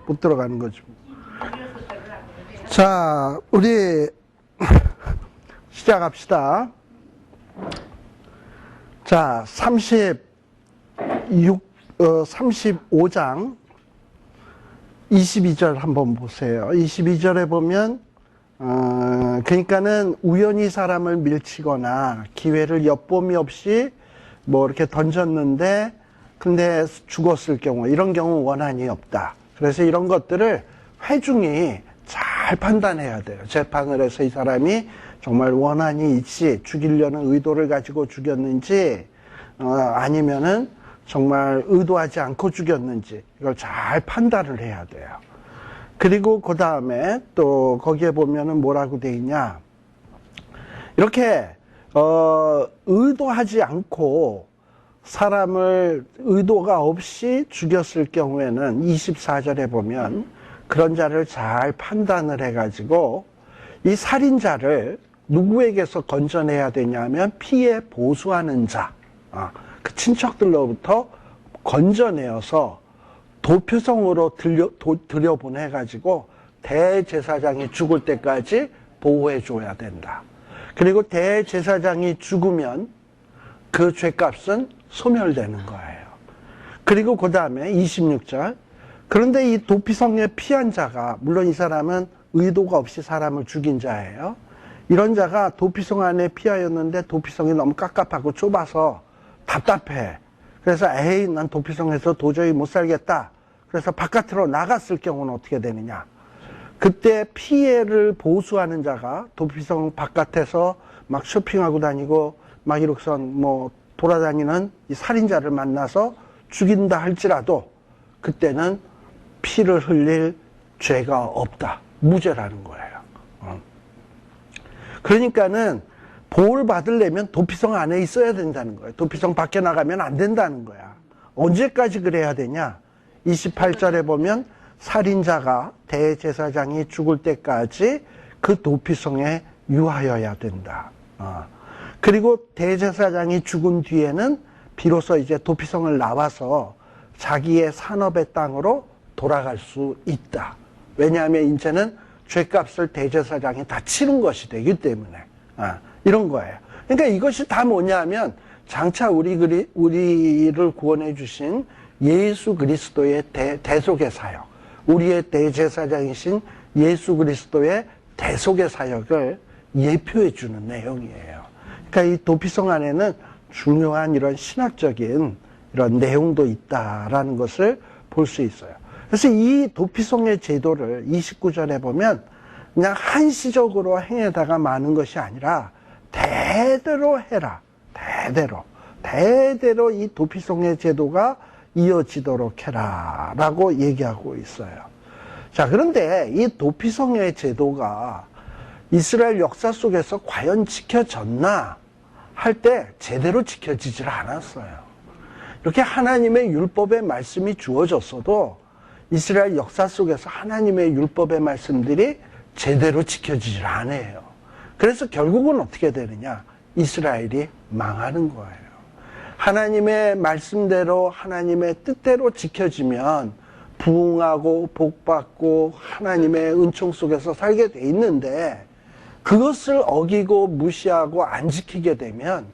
못 들어가는 거죠. 자, 우리 시작합시다. 자, 35장 22절 한번 보세요. 22절에 보면 그러니까는 우연히 사람을 밀치거나 기회를 엿봄이 없이 뭐 이렇게 던졌는데 근데 죽었을 경우, 이런 경우 원한이 없다. 그래서 이런 것들을 회중이 잘 판단해야 돼요. 재판을 해서 이 사람이 정말 원한이 있지, 죽이려는 의도를 가지고 죽였는지 아니면은 정말 의도하지 않고 죽였는지 이걸 잘 판단을 해야 돼요. 그리고 그 다음에 또 거기에 보면은 뭐라고 돼 있냐, 이렇게 의도하지 않고 사람을 의도가 없이 죽였을 경우에는 24절에 보면 그런 자를 잘 판단을 해가지고 이 살인자를 누구에게서 건져내야 되냐면 피해 보수하는 자, 그 친척들로부터 건져내어서 도표성으로 들여보내가지고 대제사장이 죽을 때까지 보호해줘야 된다. 그리고 대제사장이 죽으면 그 죄값은 소멸되는 거예요. 그리고 그 다음에 26절, 그런데 이 도피성에 피한 자가, 물론 이 사람은 의도가 없이 사람을 죽인 자예요. 이런 자가 도피성 안에 피하였는데 도피성이 너무 깝깝하고 좁아서 답답해. 그래서 에이, 난 도피성에서 도저히 못 살겠다. 그래서 바깥으로 나갔을 경우는 어떻게 되느냐, 그때 피해를 보수하는 자가 도피성 바깥에서 막 쇼핑하고 다니고 막 이렇게선 뭐 돌아다니는 이 살인자를 만나서 죽인다 할지라도 그때는 피를 흘릴 죄가 없다. 무죄라는 거예요. 그러니까는 보호를 받으려면 도피성 안에 있어야 된다는 거예요. 도피성 밖에 나가면 안 된다는 거야. 언제까지 그래야 되냐? 28절에 보면 살인자가 대제사장이 죽을 때까지 그 도피성에 유하여야 된다. 그리고 대제사장이 죽은 뒤에는 비로소 이제 도피성을 나와서 자기의 산업의 땅으로 돌아갈 수 있다. 왜냐하면 이제는 죄값을 대제사장이 다 치른 것이 되기 때문에 이런 거예요. 그러니까 이것이 다 뭐냐면 장차 우리를 구원해 주신 예수 그리스도의 대속의 사역, 우리의 대제사장이신 예수 그리스도의 대속의 사역을 예표해 주는 내용이에요. 그러니까 이 도피성 안에는 중요한 이런 신학적인 이런 내용도 있다라는 것을 볼 수 있어요. 그래서 이 도피성의 제도를 29절에 보면 그냥 한시적으로 행해다가 마는 것이 아니라 대대로 해라. 대대로 이 도피성의 제도가 이어지도록 해라 라고 얘기하고 있어요. 자, 그런데 이 도피성의 제도가 이스라엘 역사 속에서 과연 지켜졌나 할 때 제대로 지켜지질 않았어요. 이렇게 하나님의 율법의 말씀이 주어졌어도 이스라엘 역사 속에서 하나님의 율법의 말씀들이 제대로 지켜지질 않아요. 그래서 결국은 어떻게 되느냐? 이스라엘이 망하는 거예요. 하나님의 말씀대로 하나님의 뜻대로 지켜지면 부흥하고 복받고 하나님의 은총 속에서 살게 돼 있는데 그것을 어기고 무시하고 안 지키게 되면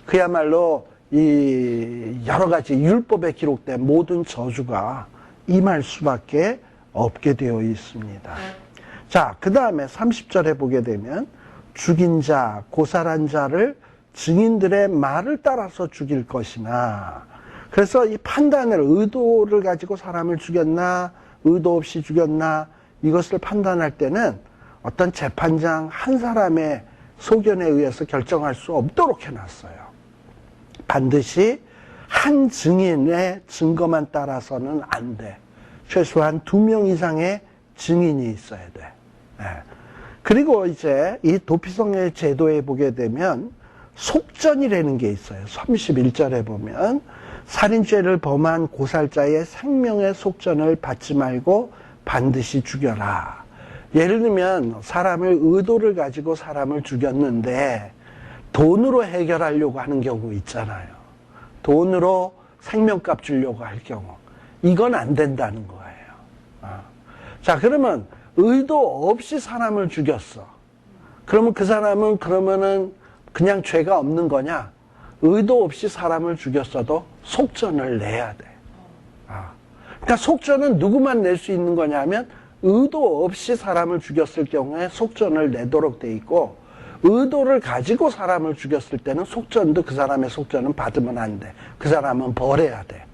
그야말로 이 여러 가지 율법에 기록된 모든 저주가 임할 수밖에 없게 되어 있습니다. 자, 그 다음에 30절에 보게 되면 죽인 자, 고살한 자를 증인들의 말을 따라서 죽일 것이나, 그래서 이 판단을, 의도를 가지고 사람을 죽였나 의도 없이 죽였나 이것을 판단할 때는 어떤 재판장 한 사람의 소견에 의해서 결정할 수 없도록 해놨어요. 반드시 한 증인의 증거만 따라서는 안 돼. 최소한 2명 이상의 증인이 있어야 돼. 그리고 이제 이 도피성의 제도에 보게 되면 속전이라는 게 있어요. 31절에 보면 살인죄를 범한 고살자의 생명의 속전을 받지 말고 반드시 죽여라. 예를 들면 사람을 의도를 가지고 사람을 죽였는데 돈으로 해결하려고 하는 경우 있잖아요. 돈으로 생명값 주려고 할 경우. 이건 안 된다는 거예요. 자, 그러면 의도 없이 사람을 죽였어. 그러면 그 사람은 그러면은 그냥 죄가 없는 거냐? 의도 없이 사람을 죽였어도 속전을 내야 돼. 그러니까 속전은 누구만 낼 수 있는 거냐면 의도 없이 사람을 죽였을 경우에 속전을 내도록 돼 있고, 의도를 가지고 사람을 죽였을 때는 속전도 그 사람의 속전은 받으면 안 돼. 그 사람은 벌해야 돼.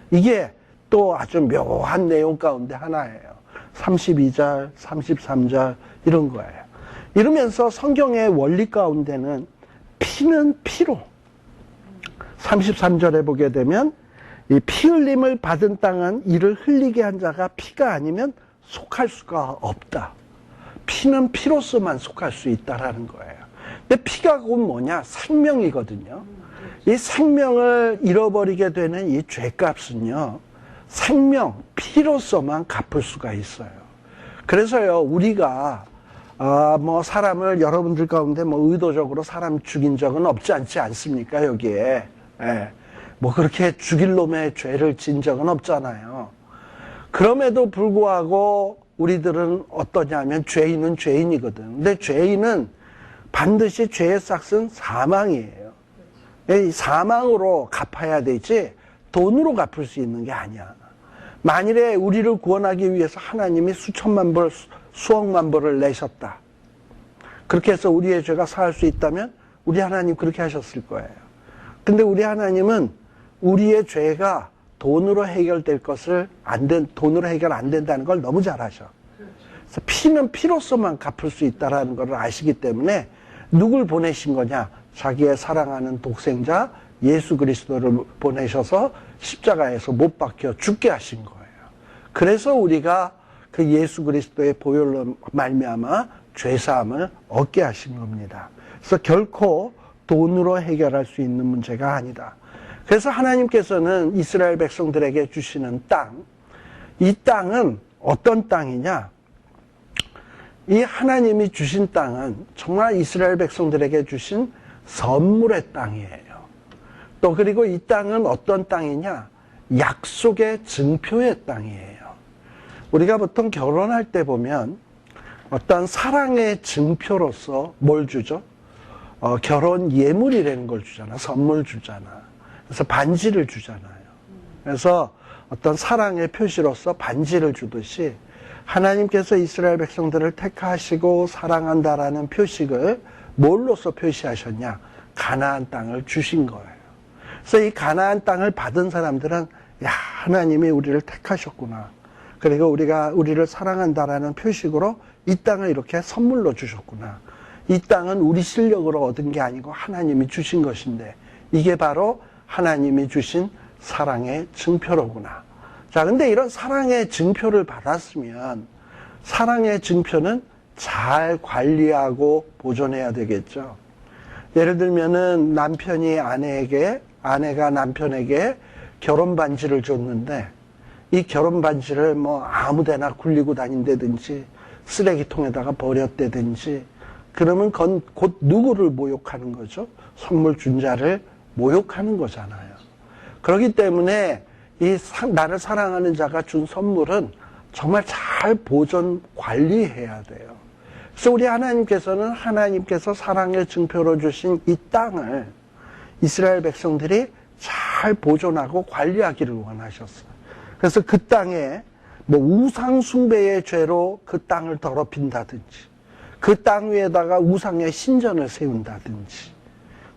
이게 또 아주 묘한 내용 가운데 하나예요. 32절, 33절 이런 거예요. 이러면서 성경의 원리 가운데는 피는 피로, 33절에 보게 되면 이 피 흘림을 받은 땅은 이를 흘리게 한 자가 피가 아니면 속할 수가 없다. 피는 피로서만 속할 수 있다라는 거예요. 근데 피가 곧 뭐냐? 생명이거든요. 이 생명을 잃어버리게 되는 이 죄값은요, 생명, 피로서만 갚을 수가 있어요. 그래서요, 우리가 사람을 여러분들 가운데 의도적으로 사람 죽인 적은 없지 않지 않습니까? 여기에. 예. 그렇게 죽일 놈의 죄를 진 적은 없잖아요. 그럼에도 불구하고 우리들은 어떠냐면 죄인은 죄인이거든. 근데 죄인은 반드시 죄의 삭은 사망이에요. 사망으로 갚아야 되지 돈으로 갚을 수 있는 게 아니야. 만일에 우리를 구원하기 위해서 하나님이 수천만 벌, 수억만 벌을 내셨다. 그렇게 해서 우리의 죄가 사할 수 있다면 우리 하나님 그렇게 하셨을 거예요. 근데 우리 하나님은 우리의 죄가 돈으로 해결될 것을 돈으로 해결 안 된다는 걸 너무 잘 아셔. 그래서 피는 피로서만 갚을 수 있다는 걸 아시기 때문에 누굴 보내신 거냐? 자기의 사랑하는 독생자 예수 그리스도를 보내셔서 십자가에서 못 박혀 죽게 하신 거예요. 그래서 우리가 그 예수 그리스도의 보혈로 말미암아 죄사함을 얻게 하신 겁니다. 그래서 결코 돈으로 해결할 수 있는 문제가 아니다. 그래서 하나님께서는 이스라엘 백성들에게 주시는 땅, 이 땅은 어떤 땅이냐? 이 하나님이 주신 땅은 정말 이스라엘 백성들에게 주신 선물의 땅이에요. 또 그리고 이 땅은 어떤 땅이냐? 약속의 증표의 땅이에요. 우리가 보통 결혼할 때 보면 어떤 사랑의 증표로서 뭘 주죠? 결혼 예물이라는 걸 주잖아. 선물 주잖아. 그래서 반지를 주잖아요. 그래서 어떤 사랑의 표시로서 반지를 주듯이 하나님께서 이스라엘 백성들을 택하시고 사랑한다라는 표식을 뭘로서 표시하셨냐? 가나안 땅을 주신 거예요. 그래서 이 가나안 땅을 받은 사람들은 하나님이 우리를 택하셨구나. 그리고 우리를 사랑한다라는 표식으로 이 땅을 이렇게 선물로 주셨구나. 이 땅은 우리 실력으로 얻은 게 아니고 하나님이 주신 것인데 이게 바로 하나님이 주신 사랑의 증표로구나. 자, 근데 이런 사랑의 증표를 받았으면 사랑의 증표는 잘 관리하고 보존해야 되겠죠. 예를 들면은 남편이 아내가 남편에게 결혼 반지를 줬는데 이 결혼 반지를 아무 데나 굴리고 다닌다든지 쓰레기통에다가 버렸다든지 그러면 그건 곧 누구를 모욕하는 거죠? 선물 준 자를 모욕하는 거잖아요. 그렇기 때문에 나를 사랑하는 자가 준 선물은 정말 잘 보존 관리해야 돼요. 그래서 우리 하나님께서 사랑의 증표로 주신 이 땅을 이스라엘 백성들이 잘 보존하고 관리하기를 원하셨어요. 그래서 그 땅에 우상 숭배의 죄로 그 땅을 더럽힌다든지 그 땅 위에다가 우상의 신전을 세운다든지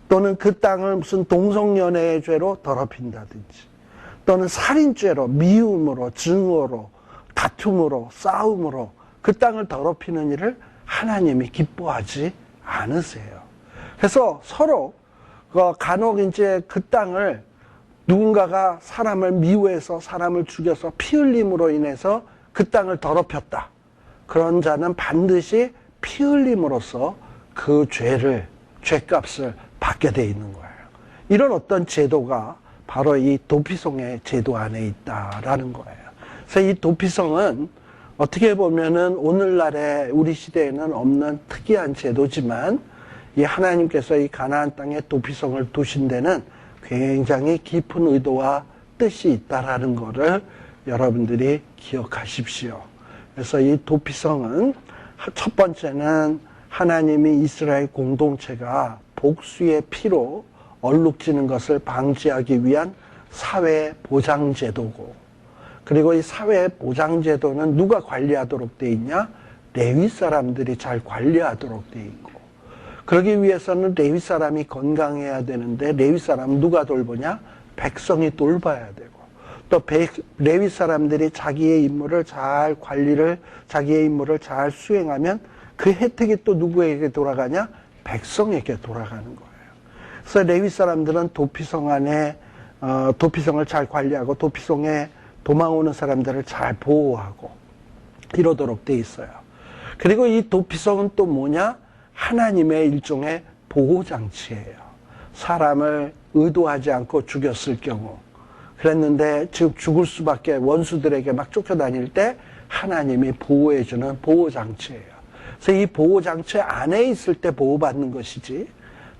또는 그 땅을 무슨 동성연애의 죄로 더럽힌다든지 또는 살인죄로, 미움으로, 증오로, 다툼으로, 싸움으로 그 땅을 더럽히는 일을 하나님이 기뻐하지 않으세요. 그래서 서로 간혹 이제 그 땅을 누군가가 사람을 미워해서 사람을 죽여서 피 흘림으로 인해서 그 땅을 더럽혔다. 그런 자는 반드시 피 흘림으로써 그 죄값을 받게 돼 있는 거예요. 이런 어떤 제도가 바로 이 도피성의 제도 안에 있다라는 거예요. 그래서 이 도피성은 어떻게 보면은 오늘날의 우리 시대에는 없는 특이한 제도지만 이 하나님께서 이 가나안 땅에 도피성을 두신 데는 굉장히 깊은 의도와 뜻이 있다라는 거를 여러분들이 기억하십시오. 그래서 이 도피성은 첫 번째는 하나님이 이스라엘 공동체가 복수의 피로 얼룩지는 것을 방지하기 위한 사회보장제도고, 그리고 이 사회보장제도는 누가 관리하도록 돼 있냐? 레위 사람들이 잘 관리하도록 돼 있고, 그러기 위해서는 레위 사람이 건강해야 되는데 레위 사람은 누가 돌보냐? 백성이 돌봐야 되고, 또 레위 사람들이 자기의 임무를 잘 자기의 임무를 잘 수행하면 그 혜택이 또 누구에게 돌아가냐? 백성에게 돌아가는 거예요. 그래서 레위 사람들은 도피성 안에 도피성을 잘 관리하고 도피성에 도망오는 사람들을 잘 보호하고 이러도록 돼 있어요. 그리고 이 도피성은 또 뭐냐? 하나님의 일종의 보호장치예요. 사람을 의도하지 않고 죽였을 경우, 그랬는데 즉 죽을 수밖에, 원수들에게 막 쫓겨다닐 때 하나님이 보호해주는 보호장치예요. 그래서 이 보호장치 안에 있을 때 보호받는 것이지,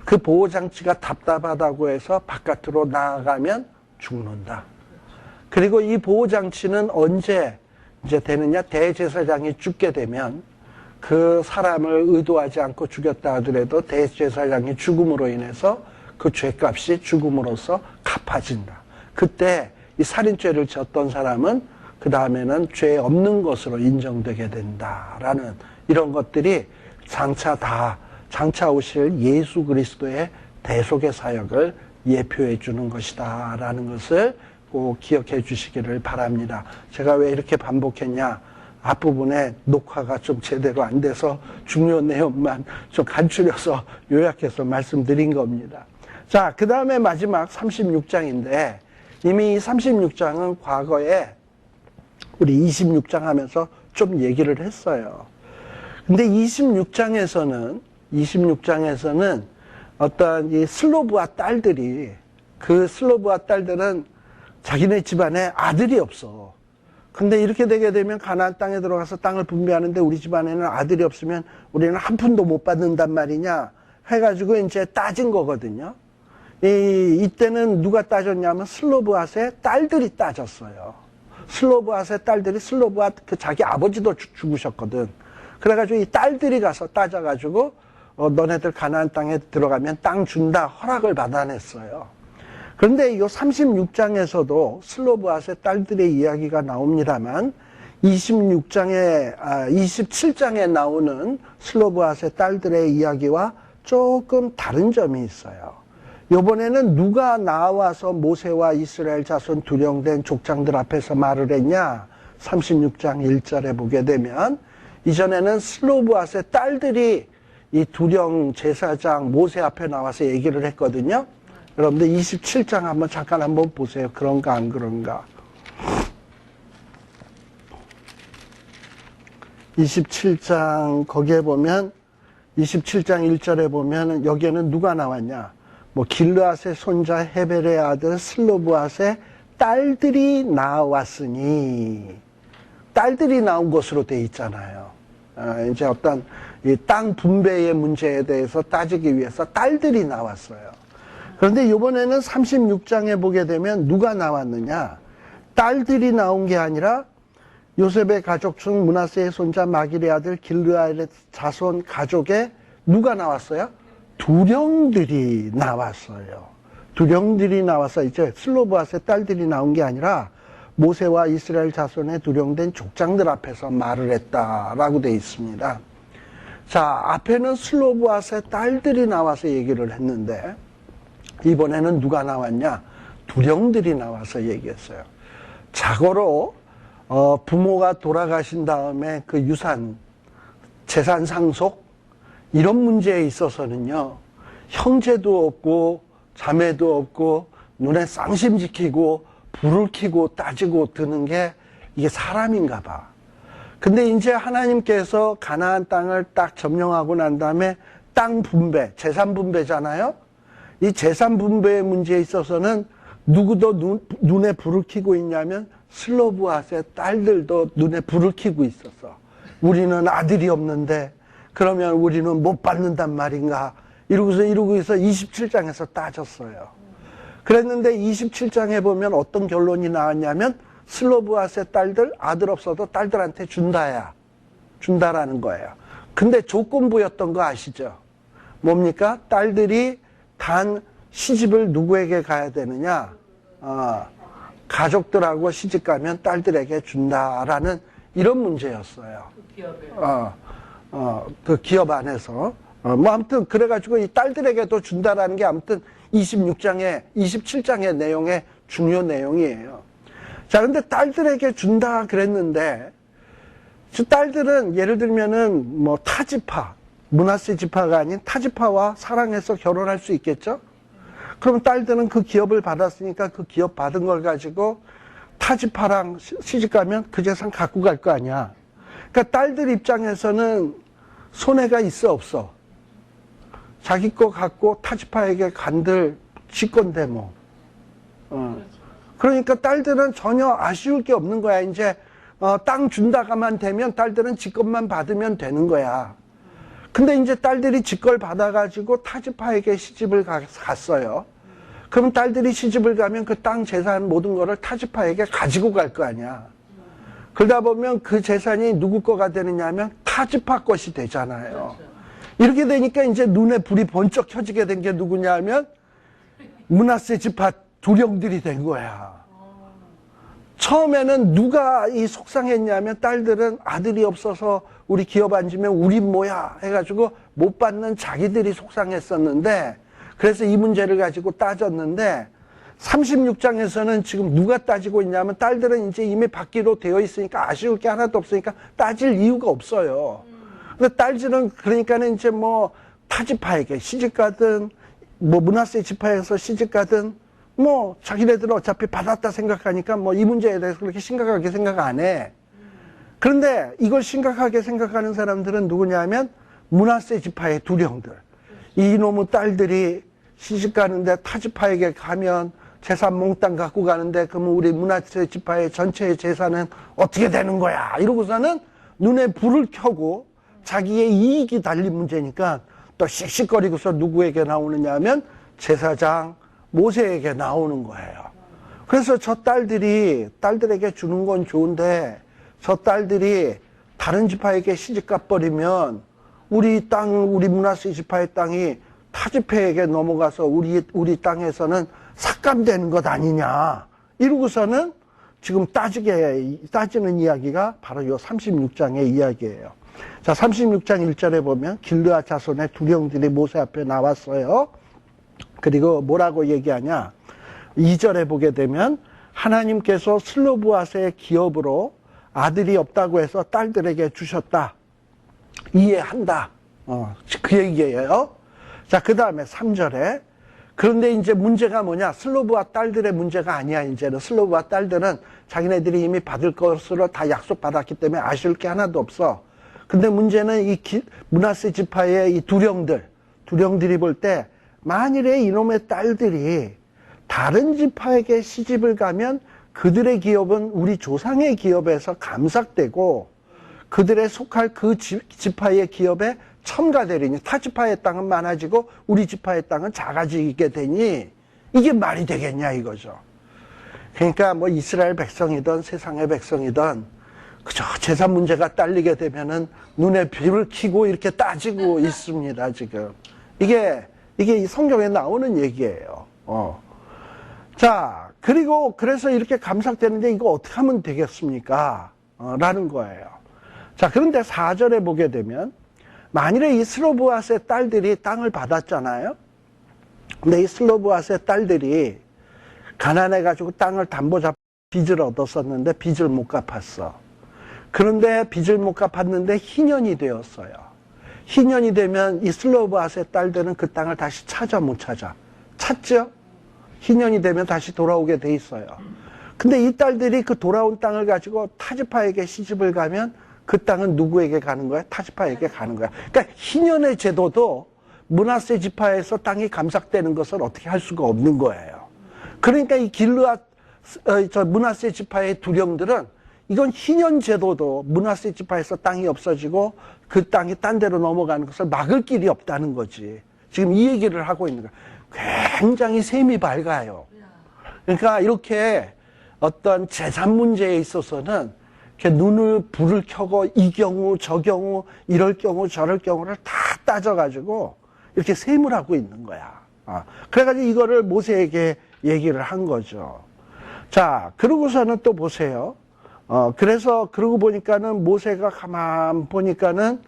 그 보호장치가 답답하다고 해서 바깥으로 나아가면 죽는다. 그리고 이 보호장치는 언제 이제 되느냐? 대제사장이 죽게 되면 그 사람을 의도하지 않고 죽였다 하더라도 대제사장의 죽음으로 인해서 그 죄값이 죽음으로써 갚아진다. 그때 이 살인죄를 졌던 사람은 그 다음에는 죄 없는 것으로 인정되게 된다라는 이런 것들이 장차 오실 예수 그리스도의 대속의 사역을 예표해 주는 것이다 라는 것을 꼭 기억해 주시기를 바랍니다. 제가 왜 이렇게 반복했냐? 앞부분에 녹화가 좀 제대로 안 돼서 중요한 내용만 좀 간추려서 요약해서 말씀드린 겁니다. 자, 그 다음에 마지막 36장인데, 이미 36장은 과거에 우리 26장 하면서 좀 얘기를 했어요. 근데 26장에서는 어떤 이 슬로브와 딸들이, 그 슬로브와 딸들은 자기네 집안에 아들이 없어. 근데 이렇게 되게 되면 가나안 땅에 들어가서 땅을 분배하는데 우리 집안에는 아들이 없으면 우리는 한 푼도 못 받는단 말이냐 해가지고 이제 따진 거거든요. 이때는 누가 따졌냐면 슬로브앗의 딸들이 따졌어요. 슬로브앗의 딸들이, 슬로브앗 그 자기 아버지도 죽으셨거든. 그래가지고 이 딸들이 가서 따져가지고 너네들 가나안 땅에 들어가면 땅 준다 허락을 받아냈어요. 그런데 이 36장에서도 슬로브앗의 딸들의 이야기가 나옵니다만 27장에 나오는 슬로브앗의 딸들의 이야기와 조금 다른 점이 있어요. 이번에는 누가 나와서 모세와 이스라엘 자손 두령된 족장들 앞에서 말을 했냐? 36장 1절에 보게 되면 이전에는 슬로브앗의 딸들이 이 두령 제사장 모세 앞에 나와서 얘기를 했거든요. 여러분들 27장 잠깐 한번 보세요. 그런가 안 그런가? 27장 거기에 보면 27장 1절에 보면 여기에는 누가 나왔냐? 뭐 길르앗의 손자 헤벨의 아들 슬로브앗의 딸들이 나왔으니, 딸들이 나온 것으로 돼 있잖아요. 이제 어떤 이 땅 분배의 문제에 대해서 따지기 위해서 딸들이 나왔어요. 그런데 이번에는 36장에 보게 되면 누가 나왔느냐? 딸들이 나온 게 아니라 요셉의 가족 중 므낫세의 손자 마길의 아들 길르앗의 자손 가족에 누가 나왔어요? 두령들이 나왔어요. 두령들이 나와서 이제 슬로브앗의 딸들이 나온 게 아니라 모세와 이스라엘 자손의 두령된 족장들 앞에서 말을 했다라고 되어 있습니다. 자, 앞에는 슬로브앗의 딸들이 나와서 얘기를 했는데 이번에는 누가 나왔냐? 두령들이 나와서 얘기했어요. 자고로 부모가 돌아가신 다음에 그 유산, 재산 상속 이런 문제에 있어서는요, 형제도 없고 자매도 없고 눈에 쌍심 지키고 불을 켜고 따지고 드는 게 이게 사람인가 봐. 근데 이제 하나님께서 가나안 땅을 딱 점령하고 난 다음에 땅 분배, 재산 분배잖아요. 이 재산 분배의 문제에 있어서는 누구도 눈에 불을 켜고 있냐면 슬로브앗의 딸들도 눈에 불을 켜고 있었어. 우리는 아들이 없는데 그러면 우리는 못 받는단 말인가? 이러고 있어 27장에서 따졌어요. 그랬는데 27장에 보면 어떤 결론이 나왔냐면 슬로브앗의 딸들 아들 없어도 딸들한테 준다라는 거예요. 근데 조건부였던 거 아시죠? 뭡니까? 딸들이 단 시집을 누구에게 가야 되느냐? 가족들하고 시집 가면 딸들에게 준다라는 이런 문제였어요. 그 기업 안에서. 뭐 아무튼 그래가지고 이 딸들에게도 준다라는 게 아무튼 27장의 내용의 중요 내용이에요. 자, 근데 딸들에게 준다 그랬는데, 딸들은 예를 들면은 뭐 타지파, 므낫세 지파가 아닌 타지파와 사랑해서 결혼할 수 있겠죠? 그럼 딸들은 그 기업을 받았으니까 그 기업 받은 걸 가지고 타지파랑 시집 가면 그 재산 갖고 갈 거 아니야. 그러니까 딸들 입장에서는 손해가 있어 없어? 자기 거 갖고 타지파에게 간들 지 건데 뭐. 그러니까 딸들은 전혀 아쉬울 게 없는 거야. 이제 땅 준다가만 되면 딸들은 지 것만 받으면 되는 거야. 근데 이제 딸들이 지 걸 받아가지고 타지파에게 시집을 갔어요. 그럼 딸들이 시집을 가면 그 땅 재산 모든 거를 타지파에게 가지고 갈 거 아니야. 그러다 보면 그 재산이 누구 거가 되느냐 하면 타지파 것이 되잖아요. 이렇게 되니까 이제 눈에 불이 번쩍 켜지게 된 게 누구냐 하면 므낫세 지파 두령들이 된 거야. 처음에는 누가 이 속상했냐면 딸들은 아들이 없어서 우리 기업 앉으면 우리 뭐야 해가지고 못 받는 자기들이 속상했었는데, 그래서 이 문제를 가지고 따졌는데 36장에서는 지금 누가 따지고 있냐면 딸들은 이제 이미 받기로 되어 있으니까 아쉬울 게 하나도 없으니까 따질 이유가 없어요. 근데 딸들은 그러니까는 이제 뭐 타지파에게 시집가든 뭐 므낫세 지파에서 시집가든 뭐 자기네들은 어차피 받았다 생각하니까 뭐 이 문제에 대해서 그렇게 심각하게 생각 안 해. 그런데 이걸 심각하게 생각하는 사람들은 누구냐면 므낫세 지파의 두령들. 이놈의 딸들이 시집 가는데 타지파에게 가면 재산 몽땅 갖고 가는데 그러면 우리 므낫세 지파의 전체의 재산은 어떻게 되는 거야? 이러고서는 눈에 불을 켜고 자기의 이익이 달린 문제니까 또 씩씩거리고서 누구에게 나오느냐 하면 제사장 모세에게 나오는 거예요. 그래서 저 딸들에게 주는 건 좋은데 저 딸들이 다른 지파에게 시집가 버리면 우리 므낫세 지파의 땅이 타지파에게 넘어가서 우리 땅에서는 삭감되는 것 아니냐. 이러고서는 지금 따지는 이야기가 바로 요 36장의 이야기예요. 자, 36장 1절에 보면 길르앗 자손의 두령들이 모세 앞에 나왔어요. 그리고 뭐라고 얘기하냐? 2절에 보게 되면 하나님께서 슬로브앗의 기업으로 아들이 없다고 해서 딸들에게 주셨다. 이해한다. 그 얘기예요. 자, 그 다음에 3절에 그런데 이제 문제가 뭐냐? 슬로브앗 딸들의 문제가 아니야. 이제는 슬로브앗 딸들은 자기네들이 이미 받을 것으로 다 약속받았기 때문에 아쉬울 게 하나도 없어. 근데 문제는 이 므낫세 지파의 이 두령들이 볼 때 만일에 이놈의 딸들이 다른 지파에게 시집을 가면 그들의 기업은 우리 조상의 기업에서 감삭되고 그들의 속할 그 지파의 기업에 첨가되리니 타지파의 땅은 많아지고 우리 지파의 땅은 작아지게 되니 이게 말이 되겠냐 이거죠. 그러니까 뭐 이스라엘 백성이든 세상의 백성이든 그저 재산 문제가 딸리게 되면은 눈에 불을 켜고 이렇게 따지고 있습니다 지금. 이게 성경에 나오는 얘기예요. 자, 그리고 그래서 이렇게 감삭되는데 이거 어떻게 하면 되겠습니까? 라는 거예요. 자, 그런데 4절에 보게 되면 만일에 이 슬로브앗의 딸들이 땅을 받았잖아요. 근데 이 슬로브앗의 딸들이 가난해가지고 땅을 담보 잡고 빚을 얻었었는데 빚을 못 갚았어. 그런데 빚을 못 갚았는데 희년이 되었어요. 희년이 되면 이 슬로브앗의 딸들은 그 땅을 다시 찾아 못 찾아? 찾죠? 희년이 되면 다시 돌아오게 돼 있어요. 근데 이 딸들이 그 돌아온 땅을 가지고 타지파에게 시집을 가면 그 땅은 누구에게 가는 거야? 타지파에게 가는 거야. 그러니까 희년의 제도도 므낫세 지파에서 땅이 감삭되는 것을 어떻게 할 수가 없는 거예요. 그러니까 이 므낫세 지파의 두령들은 이건 희년 제도도 므낫세 지파에서 땅이 없어지고 그 땅이 딴 데로 넘어가는 것을 막을 길이 없다는 거지. 지금 이 얘기를 하고 있는 거야. 굉장히 셈이 밝아요. 그러니까 이렇게 어떤 재산 문제에 있어서는 이렇게 눈을 불을 켜고 이 경우 저 경우 이럴 경우 저럴 경우를 다 따져가지고 이렇게 셈을 하고 있는 거야. 그래가지고 이거를 모세에게 얘기를 한 거죠. 자, 그러고서는 또 보세요. 그래서 그러고 보니까는 모세가 가만 보니까는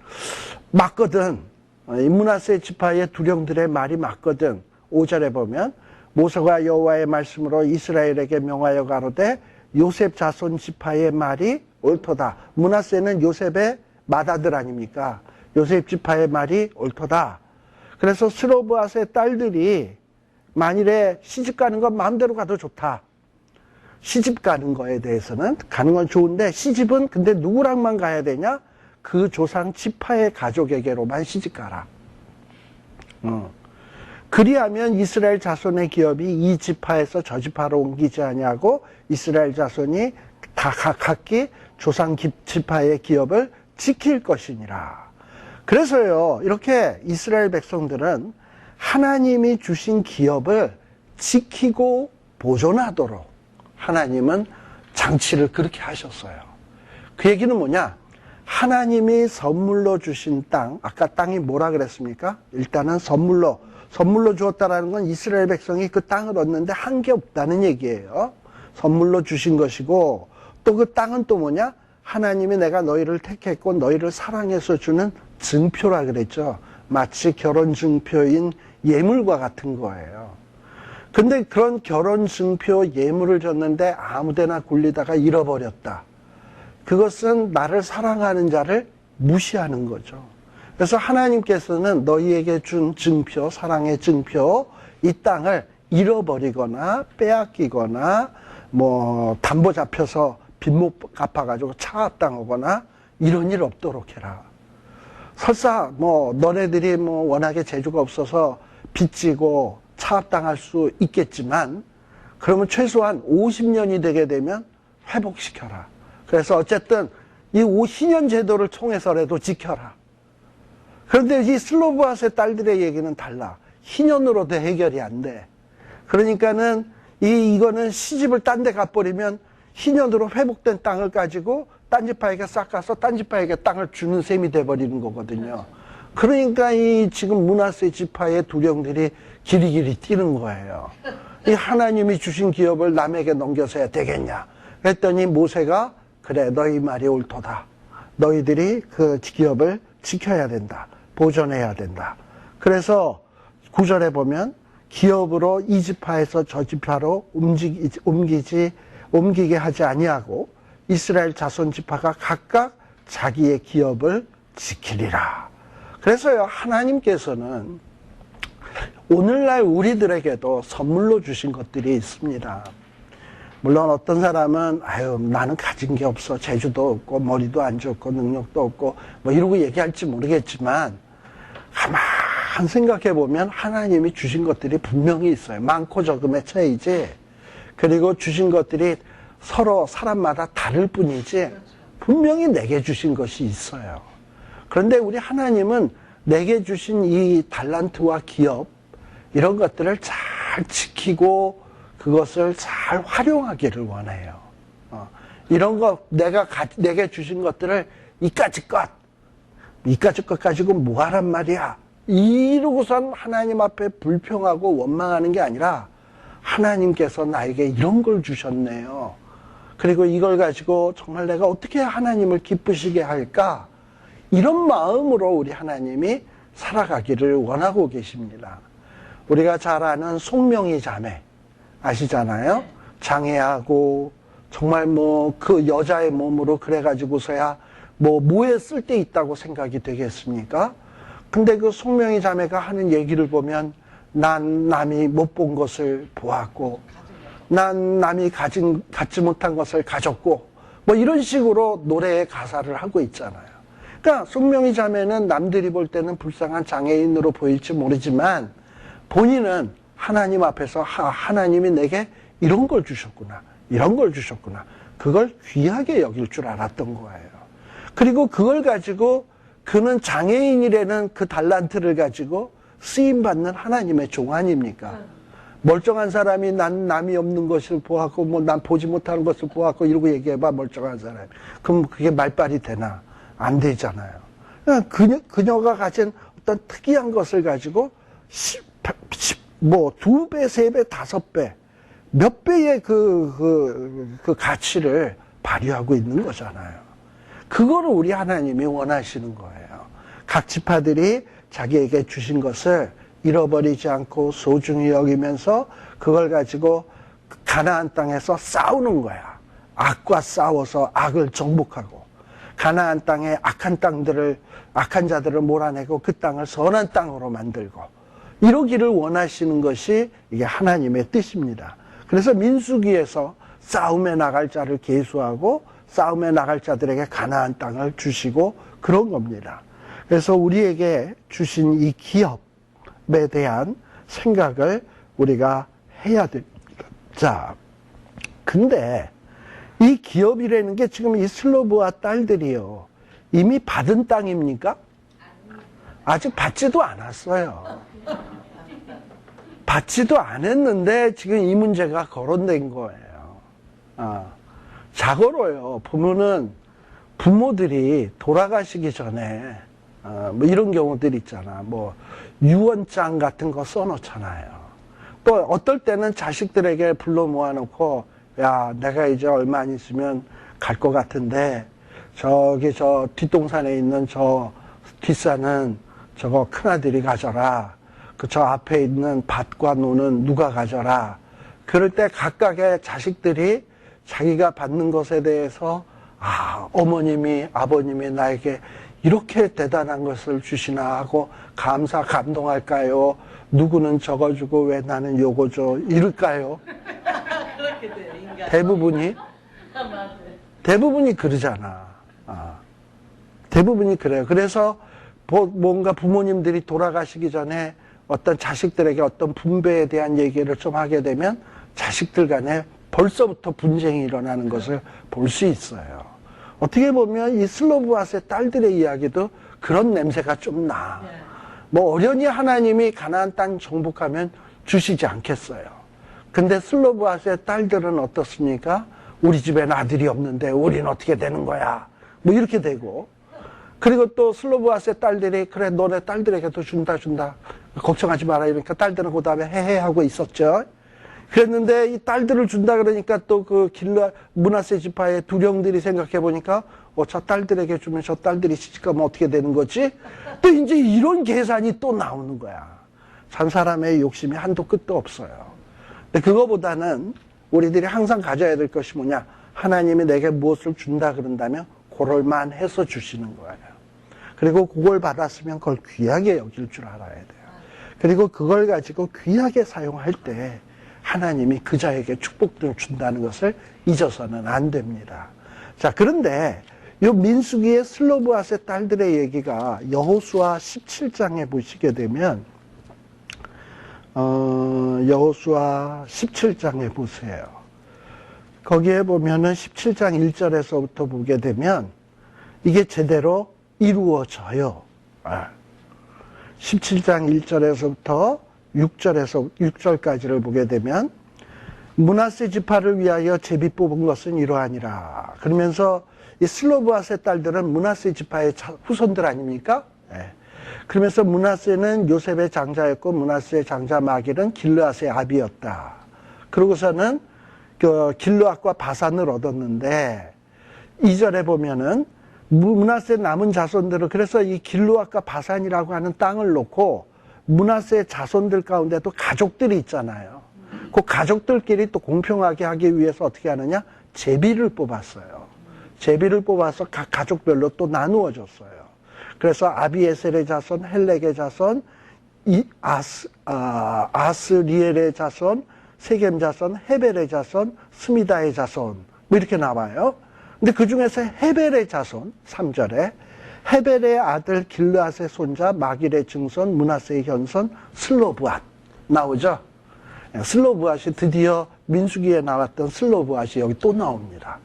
맞거든. 이 므낫세 지파의 두령들의 말이 맞거든. 5절에 보면 모세가 여호와의 말씀으로 이스라엘에게 명하여 가로되 요셉 자손 지파의 말이 옳도다. 므낫세는 요셉의 맏아들 아닙니까? 요셉 지파의 말이 옳도다. 그래서 스로브앗의 딸들이 만일에 시집 가는 건 마음대로 가도 좋다. 시집 가는 거에 대해서는 가는 건 좋은데 시집은 근데 누구랑만 가야 되냐? 그 조상 지파의 가족에게로만 시집 가라. 그리하면 이스라엘 자손의 기업이 이 지파에서 저 지파로 옮기지 아니하고 이스라엘 자손이 다 각기 조상 지파의 기업을 지킬 것이니라. 그래서요, 이렇게 이스라엘 백성들은 하나님이 주신 기업을 지키고 보존하도록 하나님은 장치를 그렇게 하셨어요. 그 얘기는 뭐냐? 하나님이 선물로 주신 땅, 아까 땅이 뭐라 그랬습니까? 일단은 선물로 주었다라는 건 이스라엘 백성이 그 땅을 얻는데 한계 없다는 얘기예요. 선물로 주신 것이고, 또 그 땅은 또 뭐냐? 하나님이 내가 너희를 택했고 너희를 사랑해서 주는 증표라 그랬죠. 마치 결혼 증표인 예물과 같은 거예요. 근데 그런 결혼 증표 예물을 줬는데 아무데나 굴리다가 잃어버렸다. 그것은 나를 사랑하는 자를 무시하는 거죠. 그래서 하나님께서는 너희에게 준 증표, 사랑의 증표, 이 땅을 잃어버리거나 빼앗기거나 담보 잡혀서 빚 못 갚아가지고 차압당하거나 이런 일 없도록 해라. 설사 너네들이 워낙에 재주가 없어서 빚지고 차압당할 수 있겠지만 그러면 최소한 50년이 되게 되면 회복시켜라. 그래서 어쨌든 이 희년 제도를 통해서라도 지켜라. 그런데 이 슬로브앗의 딸들의 얘기는 달라. 희년으로도 해결이 안 돼. 그러니까는 이거는 시집을 딴 데 가버리면 희년으로 회복된 땅을 가지고 딴 지파에게 싹 가서 딴 지파에게 땅을 주는 셈이 돼버리는 거거든요. 그러니까 이 지금 므낫세 지파의 두령들이 기리기리 뛰는 거예요. 이 하나님이 주신 기업을 남에게 넘겨서야 되겠냐. 그랬더니 모세가 그래 너희 말이 옳도다. 너희들이 그 기업을 지켜야 된다. 보존해야 된다. 그래서 9절에 보면 기업으로 이 지파에서 저 지파로 옮기게 하지 아니하고 이스라엘 자손 지파가 각각 자기의 기업을 지키리라. 그래서요, 하나님께서는 오늘날 우리들에게도 선물로 주신 것들이 있습니다. 물론 어떤 사람은 나는 가진 게 없어, 재주도 없고 머리도 안 좋고 능력도 없고 이러고 얘기할지 모르겠지만 가만 생각해 보면 하나님이 주신 것들이 분명히 있어요. 많고 적음의 차이지. 그리고 주신 것들이 서로 사람마다 다를 뿐이지 분명히 내게 주신 것이 있어요. 그런데 우리 하나님은 내게 주신 이 달란트와 기업 이런 것들을 잘 지키고 그것을 잘 활용하기를 원해요. 이런 거 내게 주신 것들을 이까짓 것 가지고 뭐 하란 말이야. 이러고선 하나님 앞에 불평하고 원망하는 게 아니라 하나님께서 나에게 이런 걸 주셨네요. 그리고 이걸 가지고 정말 내가 어떻게 하나님을 기쁘시게 할까? 이런 마음으로 우리 하나님이 살아가기를 원하고 계십니다. 우리가 잘 아는 송명희 자매 아시잖아요? 장애하고 정말 그 여자의 몸으로 그래가지고서야 뭐에 쓸데 있다고 생각이 되겠습니까? 근데 그 송명희 자매가 하는 얘기를 보면 난 남이 못 본 것을 보았고 난 남이 갖지 못한 것을 가졌고 이런 식으로 노래의 가사를 하고 있잖아요. 그러니까 송명희 자매는 남들이 볼 때는 불쌍한 장애인으로 보일지 모르지만 본인은 하나님 앞에서 하나님이 내게 이런 걸 주셨구나, 이런 걸 주셨구나. 그걸 귀하게 여길 줄 알았던 거예요. 그리고 그걸 가지고 그는 장애인이라는 그 달란트를 가지고 쓰임받는 하나님의 종 아닙니까? 멀쩡한 사람이 난 남이 없는 것을 보았고, 뭐 난 보지 못하는 것을 보았고, 이러고 얘기해봐, 멀쩡한 사람. 그럼 그게 말빨이 되나? 안 되잖아요. 그녀가 가진 어떤 특이한 것을 가지고, 뭐, 2배, 3배, 5배, 몇 배의 그 가치를 발휘하고 있는 거잖아요. 그거를 우리 하나님이 원하시는 거예요. 각 지파들이 자기에게 주신 것을 잃어버리지 않고 소중히 여기면서 그걸 가지고 가나안 땅에서 싸우는 거야. 악과 싸워서 악을 정복하고 가나안 땅의 악한 자들을 몰아내고 그 땅을 선한 땅으로 만들고 이러기를 원하시는 것이 이게 하나님의 뜻입니다. 그래서 민수기에서 싸움에 나갈 자를 계수하고 싸움에 나갈 자들에게 가나안 땅을 주시고 그런 겁니다. 그래서 우리에게 주신 이 기업에 대한 생각을 우리가 해야 됩니다. 자, 근데 이 기업이라는 게 지금 이 슬로브와 딸들이요. 이미 받은 땅입니까? 아직 받지도 않았어요. 받지도 않았는데 지금 이 문제가 거론된 거예요. 자고로요. 보면은 부모들이 돌아가시기 전에 뭐 이런 경우들 있잖아. 뭐 유언장 같은 거 써놓잖아요. 또 어떨 때는 자식들에게 불러 모아놓고 야, 내가 이제 얼마 안 있으면 갈 것 같은데 저기 저 뒷동산에 있는 저 뒷산은 저거 큰아들이 가져라. 그 저 앞에 있는 밭과 노는 누가 가져라. 그럴 때 각각의 자식들이 자기가 받는 것에 대해서 어머님이 아버님이 나에게 이렇게 대단한 것을 주시나 하고 감동할까요? 누구는 저거 주고 왜 나는 요거 줘? 이럴까요? 그렇게 돼, 인간. 대부분이 그러잖아. 대부분이 그래요. 그래서 뭔가 부모님들이 돌아가시기 전에 어떤 자식들에게 어떤 분배에 대한 얘기를 좀 하게 되면 자식들 간에 벌써부터 분쟁이 일어나는 것을 볼 수 있어요. 어떻게 보면 이 슬로브앗의 딸들의 이야기도 그런 냄새가 좀 나. 뭐 어련히 하나님이 가나안 땅 정복하면 주시지 않겠어요. 근데 슬로브앗의 딸들은 어떻습니까? 우리 집엔 아들이 없는데 우리는 어떻게 되는 거야? 뭐 이렇게 되고. 그리고 또 슬로브앗의 딸들이 그래 너네 딸들에게도 준다. 걱정하지 마라 이러니까 딸들은 그 다음에 헤헤 하고 있었죠. 그랬는데 이 딸들을 준다 그러니까 또 그 므낫세 지파의 두령들이 생각해 보니까 저 딸들에게 주면 저 딸들이 시집가면 어떻게 되는 거지? 또 이제 이런 계산이 또 나오는 거야. 참 사람의 욕심이 한도 끝도 없어요. 근데 그거보다는 우리들이 항상 가져야 될 것이 뭐냐? 하나님이 내게 무엇을 준다 그런다면 그럴만 해서 주시는 거예요. 그리고 그걸 받았으면 그걸 귀하게 여길 줄 알아야 돼요. 그리고 그걸 가지고 귀하게 사용할 때 하나님이 그 자에게 축복들을 준다는 것을 잊어서는 안 됩니다. 자, 그런데 이 민수기의 슬로브앗의 딸들의 얘기가 여호수아 17장에 보시게 되면 여호수아 17장에 보세요. 거기에 보면은 17장 1절에서부터 보게 되면 이게 제대로 이루어져요. 17장 1절에서부터 6절까지를 보게 되면 므낫세 지파를 위하여 제비 뽑은 것은 이러하니라. 그러면서 이 슬로브앗의 딸들은 므낫세 지파의 후손들 아닙니까? 그러면서 므낫세는 요셉의 장자였고 므낫세의 장자 마길은 길르앗의 아비였다. 그러고서는 그 길르앗과 바산을 얻었는데 2절에 보면은 므낫세 남은 자손들을 그래서 이 길르앗과 바산이라고 하는 땅을 놓고 므낫세의 자손들 가운데도 가족들이 있잖아요. 그 가족들끼리 또 공평하게 하기 위해서 어떻게 하느냐? 제비를 뽑았어요. 제비를 뽑아서 각 가족별로 또 나누어 줬어요. 그래서 아비에셀의 자손, 헬렉의 자손, 아스리엘의 자손, 세겜 자손, 헤벨의 자손, 스미다의 자손 뭐 이렇게 나와요. 근데 그 중에서 헤벨의 자손 3절에 헤벨의 아들 길르앗의 손자 마길의 증손 므낫세의 현손 슬로브앗 나오죠. 슬로브앗이 드디어 민수기에 나왔던 슬로브앗이 여기 또 나옵니다.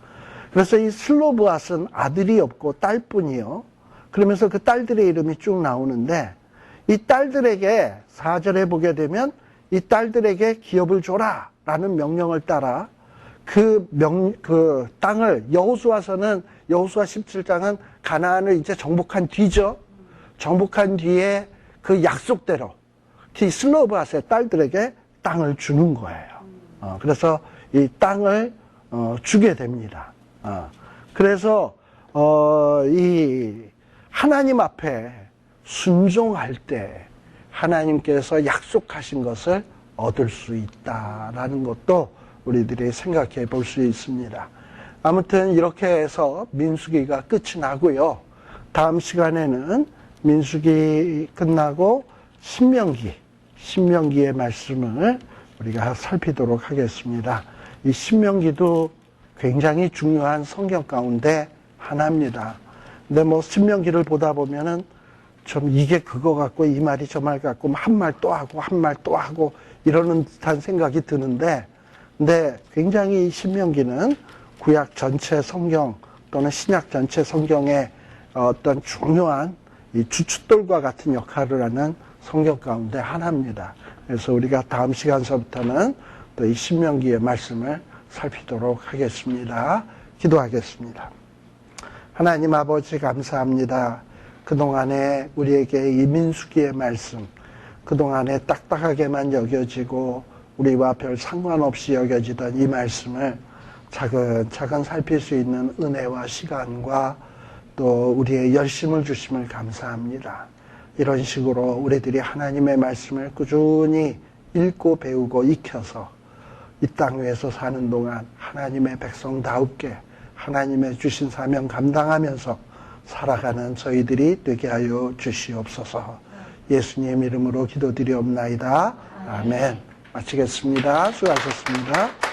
그래서 이 슬로브앗은 아들이 없고 딸뿐이요. 그러면서 그 딸들의 이름이 쭉 나오는데 이 딸들에게 4절에 보게 되면 이 딸들에게 기업을 줘라 라는 명령을 따라 그 땅을 여호수아서는 여호수아 17장은 가나안을 이제 정복한 뒤죠. 정복한 뒤에 그 약속대로 기슬로브앗의 딸들에게 땅을 주는 거예요. 그래서 이 땅을 주게 됩니다. 그래서 이 하나님 앞에 순종할 때 하나님께서 약속하신 것을 얻을 수 있다라는 것도 우리들이 생각해 볼 수 있습니다. 아무튼 이렇게 해서 민수기가 끝이 나고요. 다음 시간에는 민수기 끝나고 신명기의 말씀을 우리가 살피도록 하겠습니다. 이 신명기도 굉장히 중요한 성경 가운데 하나입니다. 근데 뭐 신명기를 보다 보면은 좀 이게 그거 같고 이 말이 저 말 같고 한 말 또 하고 한 말 또 하고 이러는 듯한 생각이 드는데, 근데 굉장히 신명기는 구약 전체 성경 또는 신약 전체 성경의 어떤 중요한 이 주춧돌과 같은 역할을 하는 성경 가운데 하나입니다. 그래서 우리가 다음 시간서부터는 또 이 신명기의 말씀을 살피도록 하겠습니다. 기도하겠습니다. 하나님 아버지 감사합니다. 그동안에 우리에게 이 민수기의 말씀, 그동안에 딱딱하게만 여겨지고 우리와 별 상관없이 여겨지던 이 말씀을 차근차근 살필 수 있는 은혜와 시간과 또 우리의 열심을 주심을 감사합니다. 이런 식으로 우리들이 하나님의 말씀을 꾸준히 읽고 배우고 익혀서 이 땅 위에서 사는 동안 하나님의 백성다웁게 하나님의 주신 사명 감당하면서 살아가는 저희들이 되게 하여 주시옵소서. 예수님 이름으로 기도드리옵나이다. 아멘. 마치겠습니다. 수고하셨습니다.